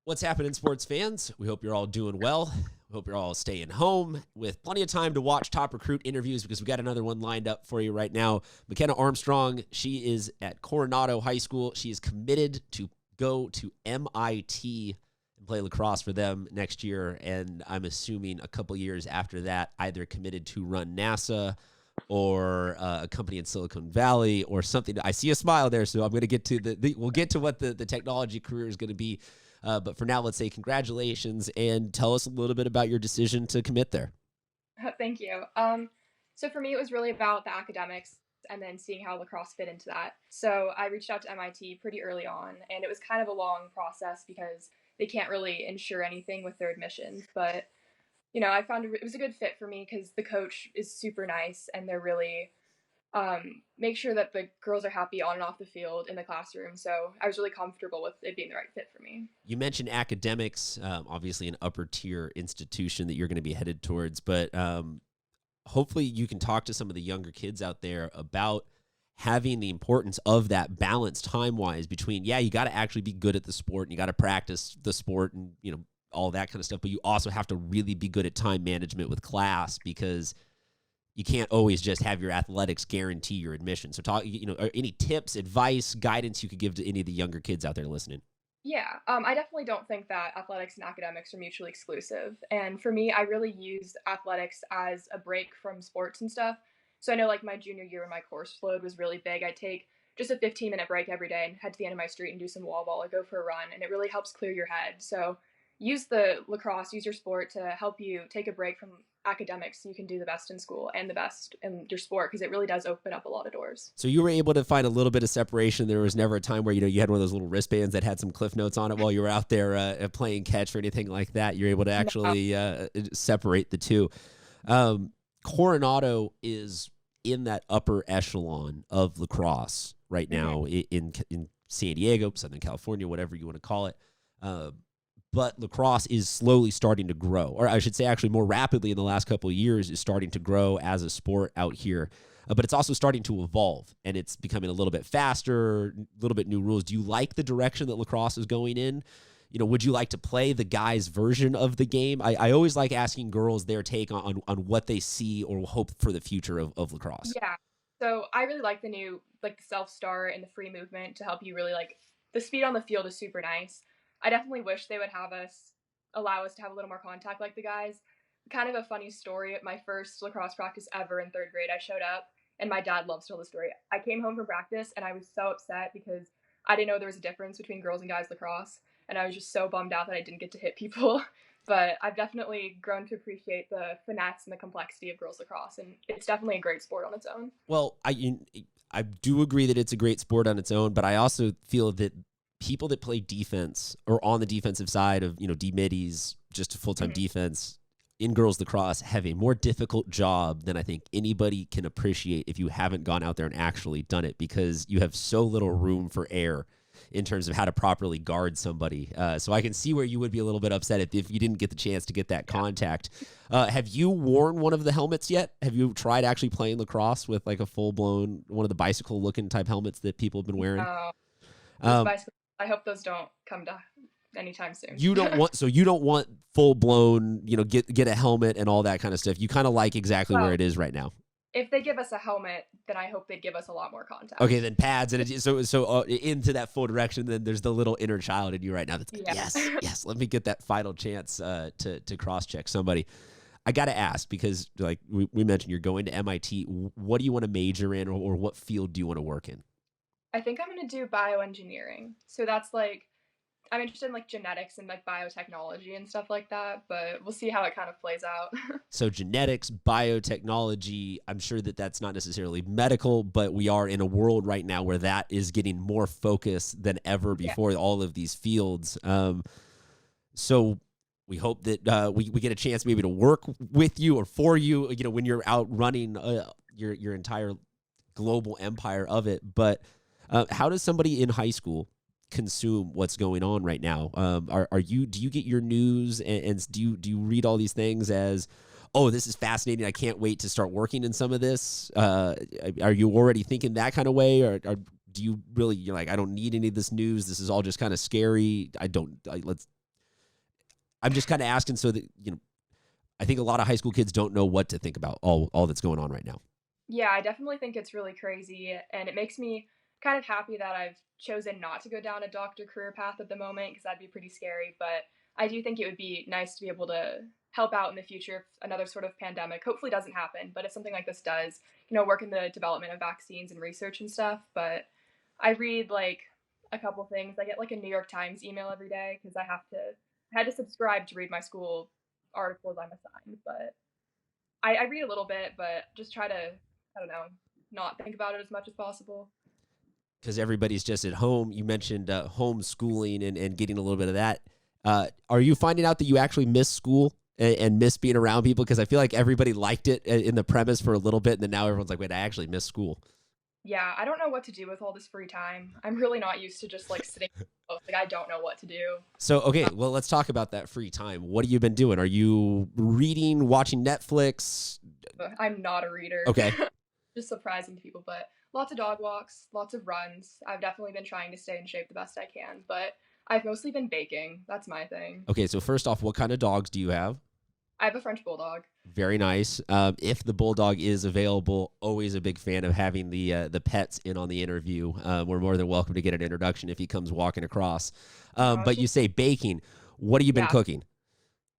What's happening, sports fans? We hope you're all doing well. We hope you're all staying home with plenty of time to watch top recruit interviews because we got another one lined up for you right now. Mckenna Armstrong, she is at Coronado High School. She is committed to go to MIT and play lacrosse for them next year. And I'm assuming a couple years after that, either committed to run NASA or a company in Silicon Valley or something. I see a smile there, so I'm going to get to we'll get to what the technology career is going to be. But for now, let's say congratulations and tell us a little bit about your decision to commit there. Thank you. So for me, it was really about the academics and then seeing how lacrosse fit into that. So I reached out to MIT pretty early on, and it was kind of a long process because they can't really ensure anything with their admissions. But, I found it was a good fit for me because the coach is super nice and they're really make sure that the girls are happy on and off the field in the classroom. So I was really comfortable with it being the right fit for me. You mentioned academics, obviously an upper tier institution that you're going to be headed towards, but hopefully you can talk to some of the younger kids out there about having the importance of that balance time-wise between, you got to actually be good at the sport and you got to practice the sport and, all that kind of stuff, but you also have to really be good at time management with class because you can't always just have your athletics guarantee your admission. So talk, any tips, advice, guidance you could give to any of the younger kids out there listening? Yeah, I definitely don't think that athletics and academics are mutually exclusive. And for me, I really used athletics as a break from sports and stuff. So I know like my junior year when my course load was really big, I'd take just a 15-minute break every day and head to the end of my street and do some wall ball or go for a run. And it really helps clear your head. So use the lacrosse, use your sport to help you take a break from academics so you can do the best in school and the best in your sport because it really does open up a lot of doors. So you were able to find a little bit of separation. There was never a time where, you had one of those little wristbands that had some cliff notes on it while you were out there playing catch or anything like that. You're able to actually separate the two. Coronado is in that upper echelon of lacrosse right now in San Diego, Southern California, whatever you want to call it. But lacrosse is slowly starting to grow, or I should say actually more rapidly in the last couple of years is starting to grow as a sport out here. But it's also starting to evolve, and it's becoming a little bit faster, a little bit new rules. Do you like the direction that lacrosse is going in? Would you like to play the guys' version of the game? I always like asking girls their take on what they see or hope for the future of lacrosse. Yeah. So I really like the new, like the self-start and the free movement to help you really the speed on the field is super nice. I definitely wish they would allow us to have a little more contact like the guys. Kind of a funny story. At my first lacrosse practice ever in third grade, I showed up, and my dad loves to tell the story. I came home from practice, and I was so upset because I didn't know there was a difference between girls and guys lacrosse, and I was just so bummed out that I didn't get to hit people. But I've definitely grown to appreciate the finesse and the complexity of girls lacrosse, and it's definitely a great sport on its own. Well, I do agree that it's a great sport on its own, but I also feel that people that play defense or on the defensive side of, D-middies, just a full-time defense in girls lacrosse have a more difficult job than I think anybody can appreciate if you haven't gone out there and actually done it because you have so little room for error in terms of how to properly guard somebody. So I can see where you would be a little bit upset if you didn't get the chance to get that contact. Have you worn one of the helmets yet? Have you tried actually playing lacrosse with like a full-blown, one of the bicycle-looking type helmets that people have been wearing? I hope those don't come to anytime soon. You don't want full blown, get a helmet and all that kind of stuff. You kind of like exactly where it is right now. If they give us a helmet, then I hope they'd give us a lot more contact. Okay, then pads and so into that full direction. Then there's the little inner child in you right now that's like, yes. Let me get that final chance to cross check somebody. I got to ask because like we mentioned, you're going to MIT. What do you want to major in, or what field do you want to work in? I think I'm going to do bioengineering. So that's I'm interested in genetics and biotechnology and stuff like that, but we'll see how it kind of plays out. So genetics, biotechnology, I'm sure that that's not necessarily medical, but we are in a world right now where that is getting more focus than ever before, all of these fields. So we hope that we get a chance maybe to work with you or for you, when you're out running your entire global empire of it. But how does somebody in high school consume what's going on right now? Do you get your news and do you read all these things as, oh, this is fascinating, I can't wait to start working in some of this? Are you already thinking that kind of way, or do you really, you're like, I don't need any of this news, this is all just kind of scary, let's I'm just kind of asking so that, I think a lot of high school kids don't know what to think about all that's going on right now. Yeah, I definitely think it's really crazy, and it makes me kind of happy that I've chosen not to go down a doctor career path at the moment because that'd be pretty scary. But I do think it would be nice to be able to help out in the future if another sort of pandemic hopefully doesn't happen. But if something like this does, work in the development of vaccines and research and stuff. But I read like a couple things. I get like a New York Times email every day because I had to subscribe to read my school articles I'm assigned. But I read a little bit, but just try to, I don't know, not think about it as much as possible. Because everybody's just at home. You mentioned homeschooling and getting a little bit of that. Are you finding out that you actually miss school and miss being around people? Because I feel like everybody liked it in the premise for a little bit, and then now everyone's like, wait, I actually miss school. Yeah, I don't know what to do with all this free time. I'm really not used to just like sitting. Like I don't know what to do. So, okay, well, let's talk about that free time. What have you been doing? Are you reading, watching Netflix? I'm not a reader. Okay. Just surprising to people, but lots of dog walks, lots of runs. I've definitely been trying to stay in shape the best I can, but I've mostly been baking. That's my thing. Okay, so first off, what kind of dogs do you have? I have a French bulldog. Very nice. If the bulldog is available, always a big fan of having the pets in on the interview. We're more than welcome to get an introduction if he comes walking across. But you say baking. What have you been cooking?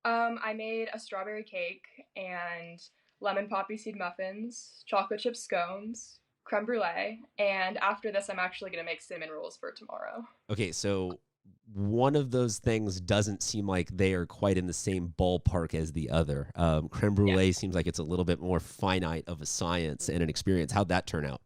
I made a strawberry cake and lemon poppy seed muffins, chocolate chip scones, creme brulee, and after this, I'm actually going to make cinnamon rolls for tomorrow. Okay, so one of those things doesn't seem like they are quite in the same ballpark as the other. Creme brulee seems like it's a little bit more finite of a science and an experience. How'd that turn out?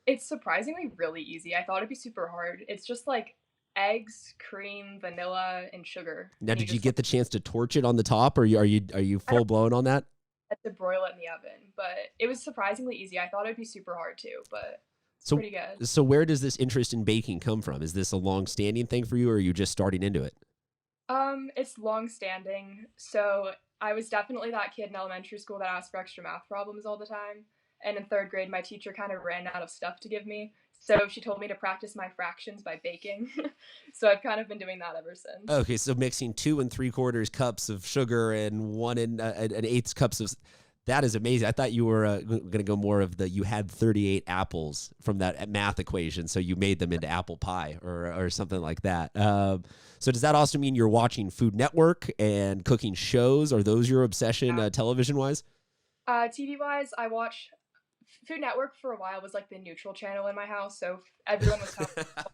It's surprisingly really easy. I thought it'd be super hard. It's just like eggs, cream, vanilla, and sugar. Now, and did you get the chance to torch it on the top, or are you full blown on that? To broil it in the oven, but it was surprisingly easy. I thought it'd be super hard too, but it's pretty good. So where does this interest in baking come from? Is this a long-standing thing for you, or are you just starting into it? It's long-standing. So I was definitely that kid in elementary school that asked for extra math problems all the time. And in third grade, my teacher kind of ran out of stuff to give me. So she told me to practice my fractions by baking. So I've kind of been doing that ever since. Okay, so mixing 2 3/4 cups of sugar and 1 1/8 cups of that is amazing. I thought you were going to go more of you had 38 apples from that math equation, so you made them into apple pie or something like that. So does that also mean you're watching Food Network and cooking shows? Are those your obsession television-wise? TV-wise, I watch Food Network for a while was like the neutral channel in my house, so everyone was talking about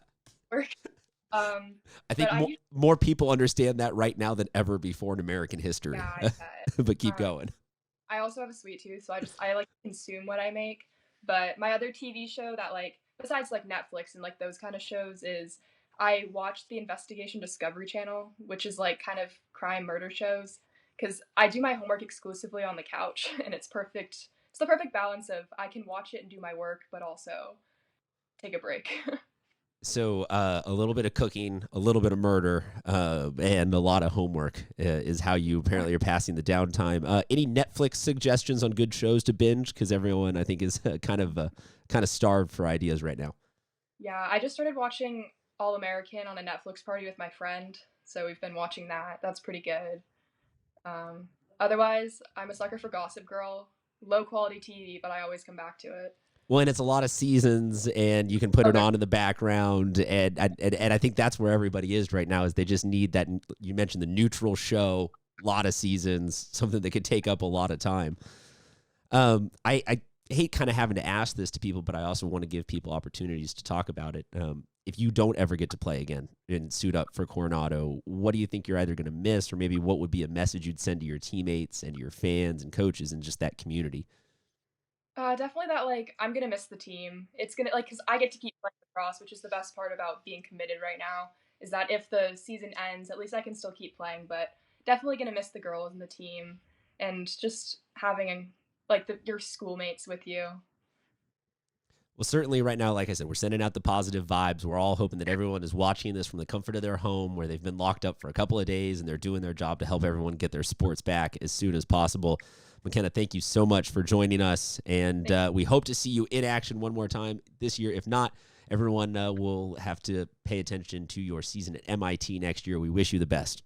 work. I think more people understand that right now than ever before in American history. Yeah, I bet. But keep going. I also have a sweet tooth, so I like consume what I make. But my other TV show that like besides like Netflix and like those kind of shows is I watch the Investigation Discovery Channel, which is like kind of crime murder shows because I do my homework exclusively on the couch and it's perfect. It's the perfect balance of I can watch it and do my work, but also take a break. So a little bit of cooking, a little bit of murder, and a lot of homework is how you apparently are passing the downtime. Any Netflix suggestions on good shows to binge? Because everyone, I think, is kind of starved for ideas right now. Yeah, I just started watching All American on a Netflix party with my friend, so we've been watching that. That's pretty good. Otherwise, I'm a sucker for Gossip Girl. Low quality TV, but I always come back to it. Well, and it's a lot of seasons, and you can put it on in the background, and I think that's where everybody is right now. Is they just need that. You mentioned the neutral show, a lot of seasons, something that could take up a lot of time. I hate kind of having to ask this to people, but I also want to give people opportunities to talk about it. If you don't ever get to play again and suit up for Coronado, what do you think you're either going to miss, or maybe what would be a message you'd send to your teammates and your fans and coaches and just that community? Definitely that, like, I'm gonna miss the team. It's gonna, like, because I get to keep playing lacrosse, which is the best part about being committed right now, is that if the season ends, at least I can still keep playing, but definitely gonna miss the girls and the team, and just having, like, your schoolmates with you. Well, certainly right now, like I said, we're sending out the positive vibes. We're all hoping that everyone is watching this from the comfort of their home where they've been locked up for a couple of days and they're doing their job to help everyone get their sports back as soon as possible. Mckenna, thank you so much for joining us, and we hope to see you in action one more time this year. If not, everyone will have to pay attention to your season at MIT next year. We wish you the best.